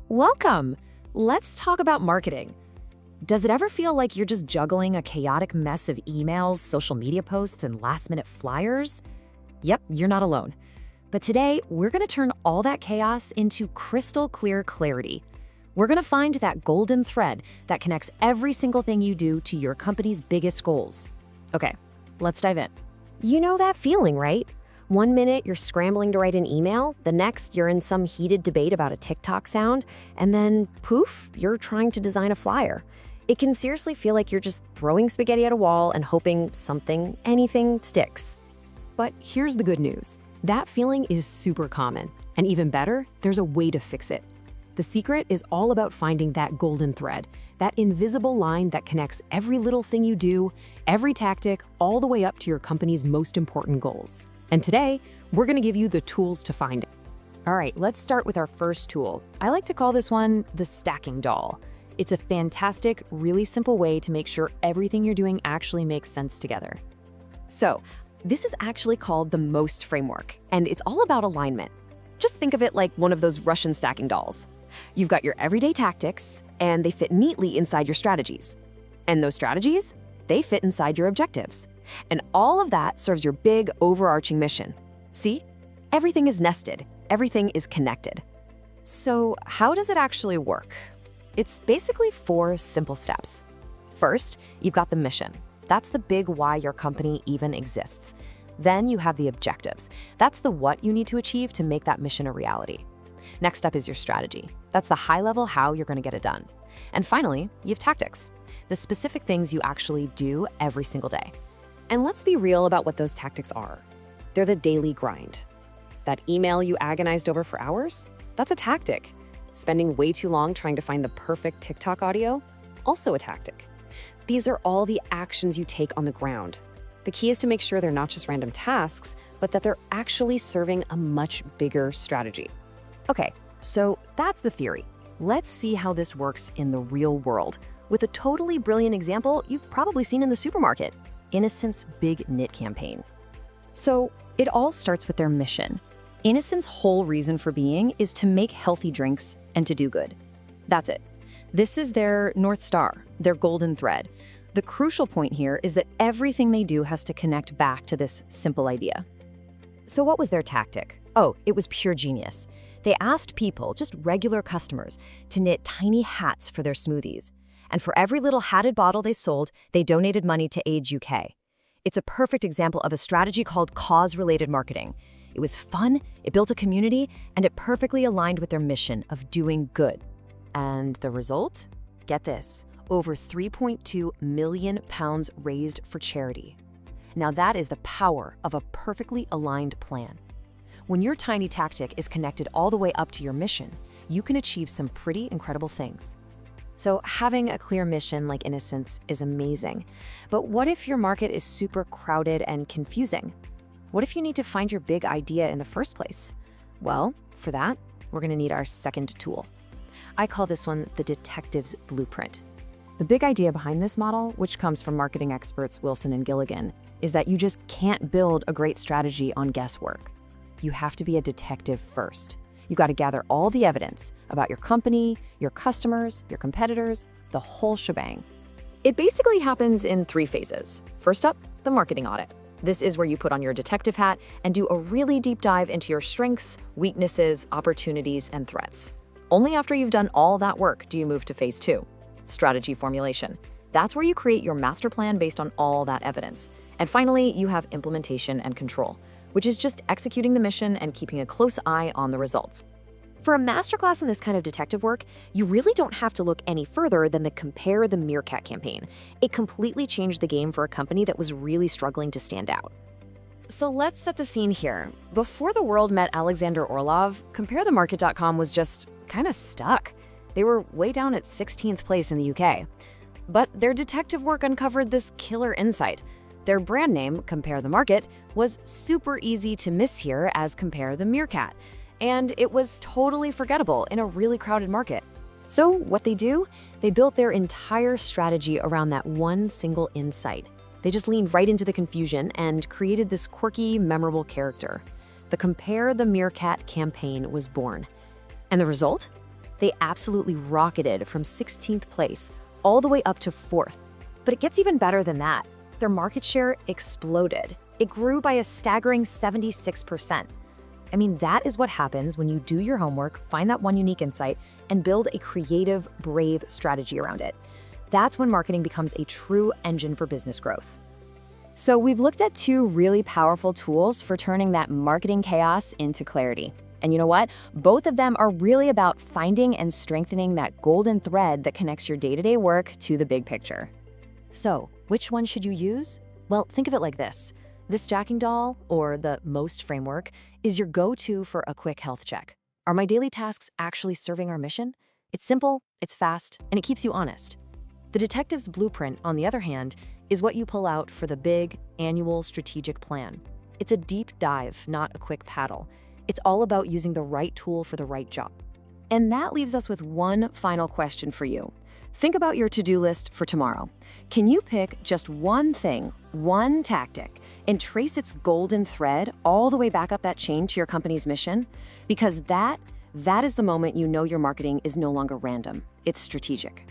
Welcome! Let's talk about marketing. Does it ever feel like you're just juggling a chaotic mess of emails, social media posts, and last-minute flyers? Yep, you're not alone. But today, we're going to turn all that chaos into crystal clear clarity. We're going to find that golden thread that connects every single thing you do to your company's biggest goals. Okay, let's dive in. You know that feeling, right? One minute you're scrambling to write an email, the next you're in some heated debate about a TikTok sound, and then poof, you're trying to design a flyer. It can seriously feel like you're just throwing spaghetti at a wall and hoping anything sticks. But here's the good news. That feeling is super common. And even better, there's a way to fix it. The secret is all about finding that golden thread, that invisible line that connects every little thing you do, every tactic, all the way up to your company's most important goals. And today, we're going to give you the tools to find it. All right, let's start with our first tool. I like to call this one the stacking doll. It's a fantastic, really simple way to make sure everything you're doing actually makes sense together. So, this is actually called the MOST framework, and it's all about alignment. Just think of it like one of those Russian stacking dolls. You've got your everyday tactics, and they fit neatly inside your strategies. And those strategies, they fit inside your objectives. And all of that serves your big, overarching mission. See? Everything is nested. Everything is connected. So how does it actually work? It's basically 4 simple steps. First, you've got the mission. That's the big why your company even exists. Then you have the objectives. That's the what you need to achieve to make that mission a reality. Next up is your strategy. That's the high-level how you're going to get it done. And finally, you have tactics, the specific things you actually do every single day. And let's be real about what those tactics are. They're the daily grind. That email you agonized over for hours? That's a tactic. Spending way too long trying to find the perfect TikTok audio? Also a tactic. These are all the actions you take on the ground. The key is to make sure they're not just random tasks, but that they're actually serving a much bigger strategy. Okay, so that's the theory. Let's see how this works in the real world with a totally brilliant example you've probably seen in the supermarket. Innocent's big knit campaign. So it all starts with their mission. Innocent's whole reason for being is to make healthy drinks and to do good. That's it. This is their North Star, their golden thread. The crucial point here is that everything they do has to connect back to this simple idea. So what was their tactic? Oh, it was pure genius. They asked people, just regular customers, to knit tiny hats for their smoothies. And for every little hatted bottle they sold, they donated money to AIDS UK. It's a perfect example of a strategy called cause-related marketing. It was fun, it built a community, and it perfectly aligned with their mission of doing good. And the result? Get this, over £3.2 million raised for charity. Now that is the power of a perfectly aligned plan. When your tiny tactic is connected all the way up to your mission, you can achieve some pretty incredible things. So having a clear mission like Innocent's is amazing. But what if your market is super crowded and confusing? What if you need to find your big idea in the first place? Well, for that, we're going to need our second tool. I call this one the detective's blueprint. The big idea behind this model, which comes from marketing experts Wilson and Gilligan, is that you just can't build a great strategy on guesswork. You have to be a detective first. You got to gather all the evidence about your company, your customers, your competitors, the whole shebang. It basically happens in 3 phases. First up, the marketing audit. This is where you put on your detective hat and do a really deep dive into your strengths, weaknesses, opportunities, and threats. Only after you've done all that work do you move to phase 2, strategy formulation. That's where you create your master plan based on all that evidence. And finally, you have implementation and control, which is just executing the mission and keeping a close eye on the results. For a masterclass in this kind of detective work, you really don't have to look any further than the Compare the Meerkat campaign. It completely changed the game for a company that was really struggling to stand out. So let's set the scene here. Before the world met Alexander Orlov, CompareTheMarket.com was just kind of stuck. They were way down at 16th place in the UK. But their detective work uncovered this killer insight. Their brand name, Compare the Market, was super easy to mishear as Compare the Meerkat, and it was totally forgettable in a really crowded market. So what they do? They built their entire strategy around that one single insight. They just leaned right into the confusion and created this quirky, memorable character. The Compare the Meerkat campaign was born. And the result? They absolutely rocketed from 16th place all the way up to 4th. But it gets even better than that. Their market share exploded. It grew by a staggering 76%. I mean, that is what happens when you do your homework, find that one unique insight, and build a creative, brave strategy around it. That's when marketing becomes a true engine for business growth. So we've looked at two really powerful tools for turning that marketing chaos into clarity. And you know what? Both of them are really about finding and strengthening that golden thread that connects your day-to-day work to the big picture. So, which one should you use? Well, think of it like this. This Jacking Doll, or the MOST framework, is your go-to for a quick health check. Are my daily tasks actually serving our mission? It's simple, it's fast, and it keeps you honest. The Detective's Blueprint, on the other hand, is what you pull out for the big, annual strategic plan. It's a deep dive, not a quick paddle. It's all about using the right tool for the right job. And that leaves us with one final question for you. Think about your to-do list for tomorrow. Can you pick just one thing, one tactic, and trace its golden thread all the way back up that chain to your company's mission? Because that is the moment you know your marketing is no longer random, it's strategic.